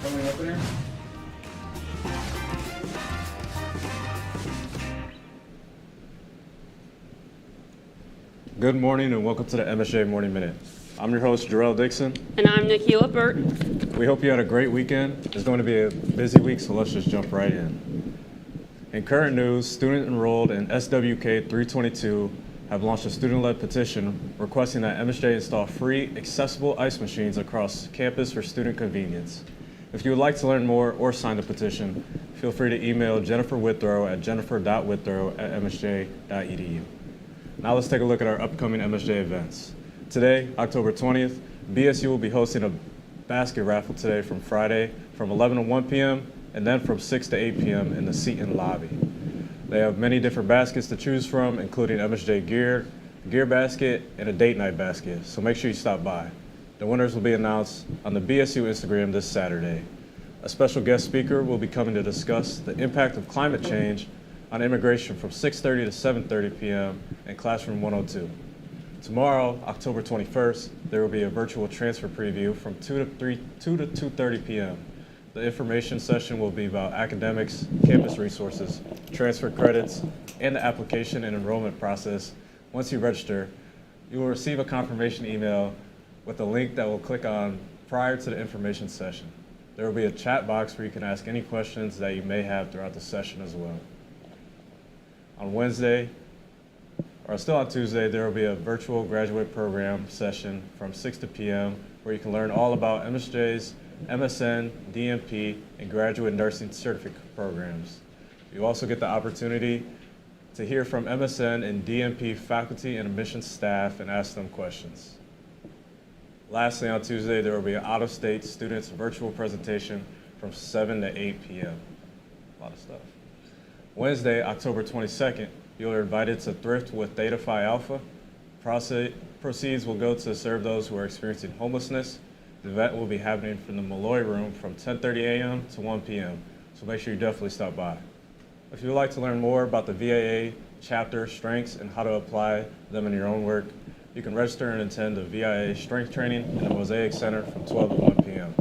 Coming up there. Good morning and welcome to the MSJ Morning Minute. I'm your host, Jarrell Dixon. And I'm Nikki Lippert. We hope you had a great weekend. It's going to be a busy week, so let's just jump right in. In current news, students enrolled in SWK 322 have launched a student-led petition requesting that MSJ install free, accessible ice machines across campus for student convenience. If you would like to learn more or sign the petition, feel free to email Jennifer Withrow at jennifer.withrow@msj.edu. Now let's take a look at our upcoming MSJ events. Today, October 20th, BSU will be hosting a basket raffle today from Friday from 11 to 1 p.m. and then from 6 to 8 p.m. in the Seton lobby. They have many different baskets to choose from, including MSJ gear basket, and a date night basket, so make sure you stop by. The winners will be announced on the BSU Instagram this Saturday. A special guest speaker will be coming to discuss the impact of climate change on immigration from 6:30 to 7:30 p.m. in Classroom 102. Tomorrow, October 21st, there will be a virtual transfer preview from 2 to 2:30 p.m. The information session will be about academics, campus resources, transfer credits, and the application and enrollment process. Once you register, you will receive a confirmation email with a link that will click on prior to the information session. There will be a chat box where you can ask any questions that you may have throughout the session as well. On Wednesday, or still on Tuesday, there will be a virtual graduate program session from 6 to p.m. where you can learn all about MSJ's MSN, DMP, and graduate nursing certificate programs. You also get the opportunity to hear from MSN and DMP faculty and admissions staff and ask them questions. Lastly, on Tuesday, there will be an out-of-state students virtual presentation from 7 to 8 p.m. A lot of stuff. Wednesday, October 22nd, you are invited to Thrift with Theta Phi Alpha. Proceeds will go to serve those who are experiencing homelessness. The event will be happening from the Malloy Room from 10:30 a.m. to 1 p.m., so make sure you definitely stop by. If you would like to learn more about the VAA chapter strengths and how to apply them in your own work, you can register and attend the VIA strength training in the Mosaic Center from 12 to 1 p.m.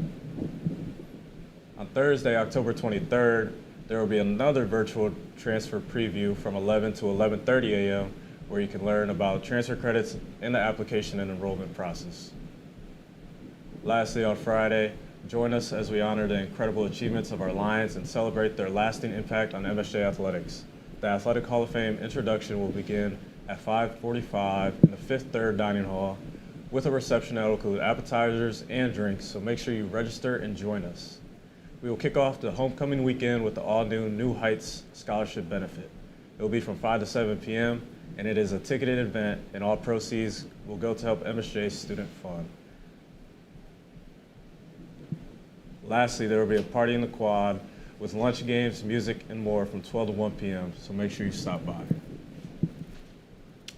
On Thursday, October 23rd, there will be another virtual transfer preview from 11 to 11:30 a.m. where you can learn about transfer credits and the application and enrollment process. Lastly, on Friday, join us as we honor the incredible achievements of our Lions and celebrate their lasting impact on MSJ athletics. The Athletic Hall of Fame introduction will begin at 5:45 in the 5th Third Dining Hall with a reception that will include appetizers and drinks, so make sure you register and join us. We will kick off the homecoming weekend with the all-new New Heights Scholarship Benefit. It will be from 5 to 7 p.m., and it is a ticketed event, and all proceeds will go to help MSJ's Student Fund. Lastly, there will be a party in the quad with lunch, games, music, and more from 12 to 1 p.m., so make sure you stop by.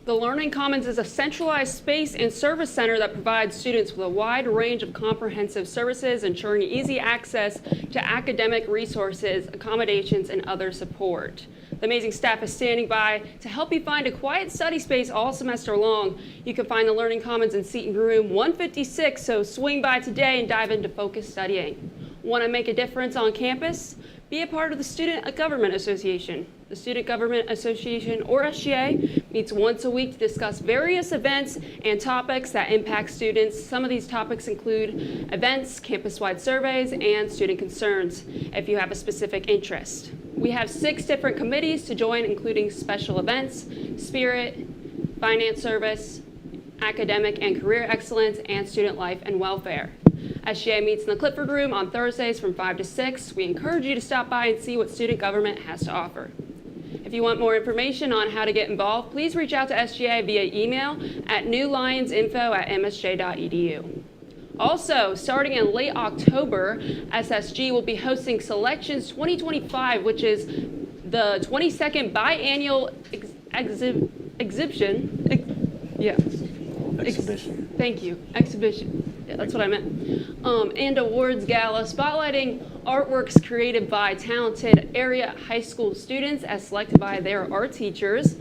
The Learning Commons is a centralized space and service center that provides students with a wide range of comprehensive services, ensuring easy access to academic resources, accommodations, and other support. The amazing staff is standing by to help you find a quiet study space all semester long. You can find the Learning Commons in Seton Room 156, so swing by today and dive into focused studying. Want to make a difference on campus? Be a part of the Student Government Association. The Student Government Association, or SGA, meets once a week to discuss various events and topics that impact students. Some of these topics include events, campus-wide surveys, and student concerns, if you have a specific interest. We have 6 different committees to join, including special events, spirit, finance service, academic and career excellence, and student life and welfare. SGA meets in the Clifford Room on Thursdays from 5 to 6. We encourage you to stop by and see what student government has to offer. If you want more information on how to get involved, please reach out to SGA via email at newlionsinfo@msj.edu. Also, starting in late October, SSG will be hosting Selections 2025, which is the 22nd biannual exhibition. Thank you. Exhibition. Yeah, that's what I meant. And awards gala spotlighting artworks created by talented area high school students as selected by their art teachers.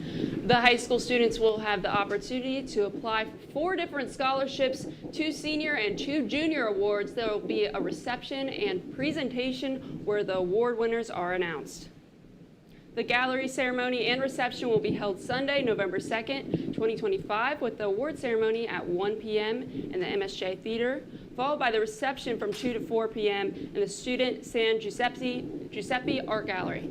The high school students will have the opportunity to apply for 4 different scholarships, 2 senior and 2 junior awards. There will be a reception and presentation where the award winners are announced. The gallery ceremony and reception will be held Sunday, November 2nd, 2025, with the award ceremony at 1 p.m. in the MSJ Theater, followed by the reception from 2 to 4 p.m. in the Student San Giuseppe Art Gallery.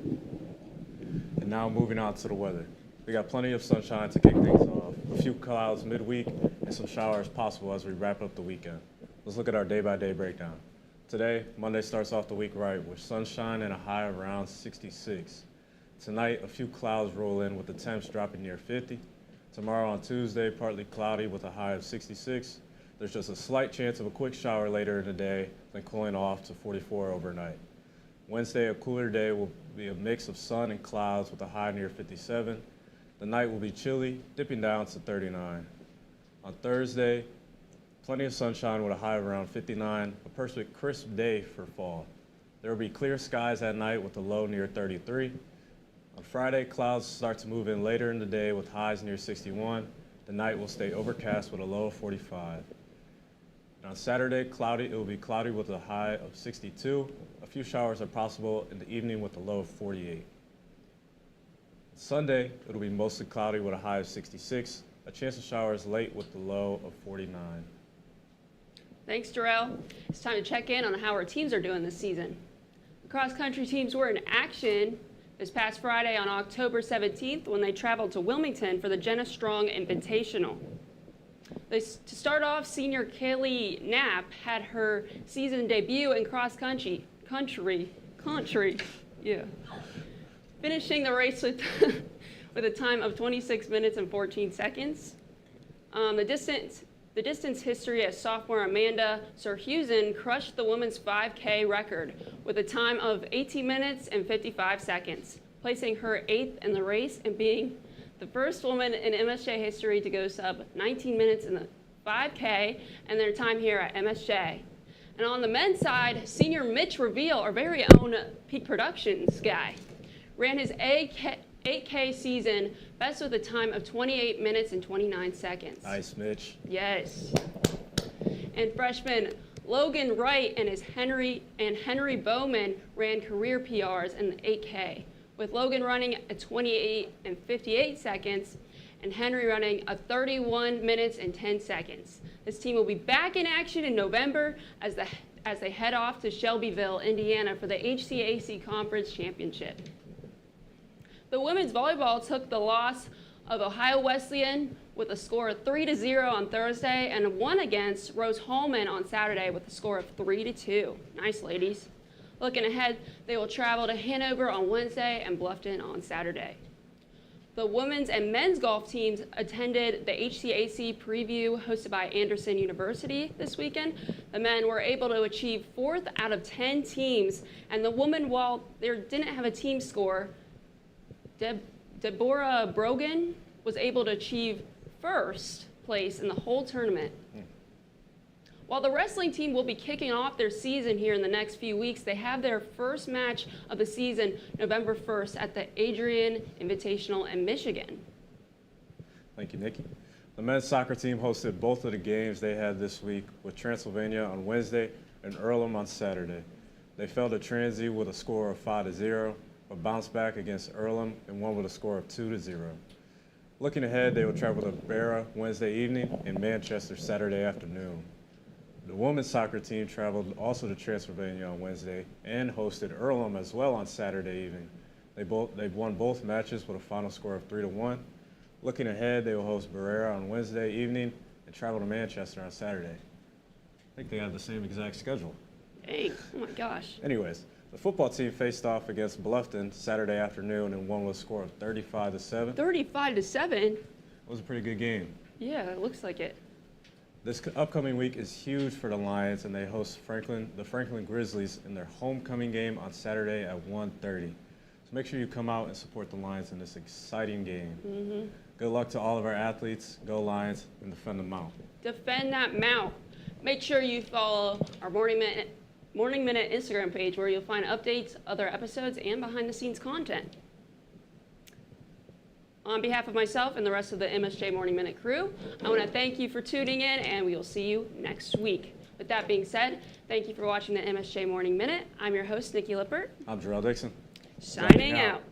And now moving on to the weather. We got plenty of sunshine to kick things off, a few clouds midweek, and some showers possible as we wrap up the weekend. Let's look at our day-by-day breakdown. Today, Monday starts off the week right with sunshine and a high around 66. Tonight, a few clouds roll in with the temps dropping near 50. Tomorrow on Tuesday, partly cloudy with a high of 66. There's just a slight chance of a quick shower later in the day, then cooling off to 44 overnight. Wednesday, a cooler day, will be a mix of sun and clouds with a high near 57. The night will be chilly, dipping down to 39. On Thursday, plenty of sunshine with a high around 59, a perfect crisp day for fall. There will be clear skies at night with a low near 33. On Friday, clouds start to move in later in the day with highs near 61. The night will stay overcast with a low of 45. And on Saturday, it will be cloudy with a high of 62. A few showers are possible in the evening with a low of 48. Sunday, it'll be mostly cloudy with a high of 66. A chance of showers late with the low of 49. Thanks, Jarrell. It's time to check in on how our teams are doing this season. The cross-country teams were in action this past Friday on October 17th when they traveled to Wilmington for the Jenna Strong Invitational. To start off, senior Kaylee Knapp had her season debut in cross-country, finishing the race with a time of 26 minutes and 14 seconds. The distance history as sophomore Amanda Sirhusen crushed the women's 5K record with a time of 18 minutes and 55 seconds, placing her 8th in the race and being the first woman in MSJ history to go sub 19 minutes in the 5K and their time here at MSJ. And on the men's side, senior Mitch Reveal, our very own Peak Productions guy, ran his 8K season best with a time of 28 minutes and 29 seconds. Nice, Mitch. Yes. And freshman Logan Wright and Henry Bowman ran career PRs in the 8K, with Logan running a 28 and 58 seconds and Henry running a 31 minutes and 10 seconds. This team will be back in action in November as they head off to Shelbyville, Indiana for the HCAC Conference Championship. The women's volleyball took the loss of Ohio Wesleyan with a score of 3-0 on Thursday and won against Rose Holman on Saturday with a score of 3-2. Nice, ladies. Looking ahead, they will travel to Hanover on Wednesday and Bluffton on Saturday. The women's and men's golf teams attended the HCAC preview hosted by Anderson University this weekend. The men were able to achieve 4th out of 10 teams, and the women, while they didn't have a team score, Deborah Brogan was able to achieve 1st place in the whole tournament. While the wrestling team will be kicking off their season here in the next few weeks, they have their first match of the season November 1st at the Adrian Invitational in Michigan. Thank you, Nikki. The men's soccer team hosted both of the games they had this week with Transylvania on Wednesday and Earlham on Saturday. They fell to Transy with a score of 5-0, but bounced back against Earlham and won with a score of 2-0. Looking ahead, they will travel to Barra Wednesday evening and Manchester Saturday afternoon. The women's soccer team traveled also to Transylvania on Wednesday and hosted Earlham as well on Saturday evening. They've won both matches with a final score of 3-1. Looking ahead, they will host Barrera on Wednesday evening and travel to Manchester on Saturday. I think they have the same exact schedule. Dang, oh my gosh. Anyways, the football team faced off against Bluffton Saturday afternoon and won with a score of 35-7. 35-7? It was a pretty good game. Yeah, it looks like it. This upcoming week is huge for the Lions, and they host the Franklin Grizzlies in their homecoming game on Saturday at 1:30. So make sure you come out and support the Lions in this exciting game. Mm-hmm. Good luck to all of our athletes. Go Lions, and defend the mount. Defend that mount. Make sure you follow our Morning Minute Instagram page where you'll find updates, other episodes, and behind-the-scenes content. On behalf of myself and the rest of the MSJ Morning Minute crew, I want to thank you for tuning in, and we will see you next week. With that being said, thank you for watching the MSJ Morning Minute. I'm your host, Nikki Lippert. I'm Jarrell Dixon. Signing out.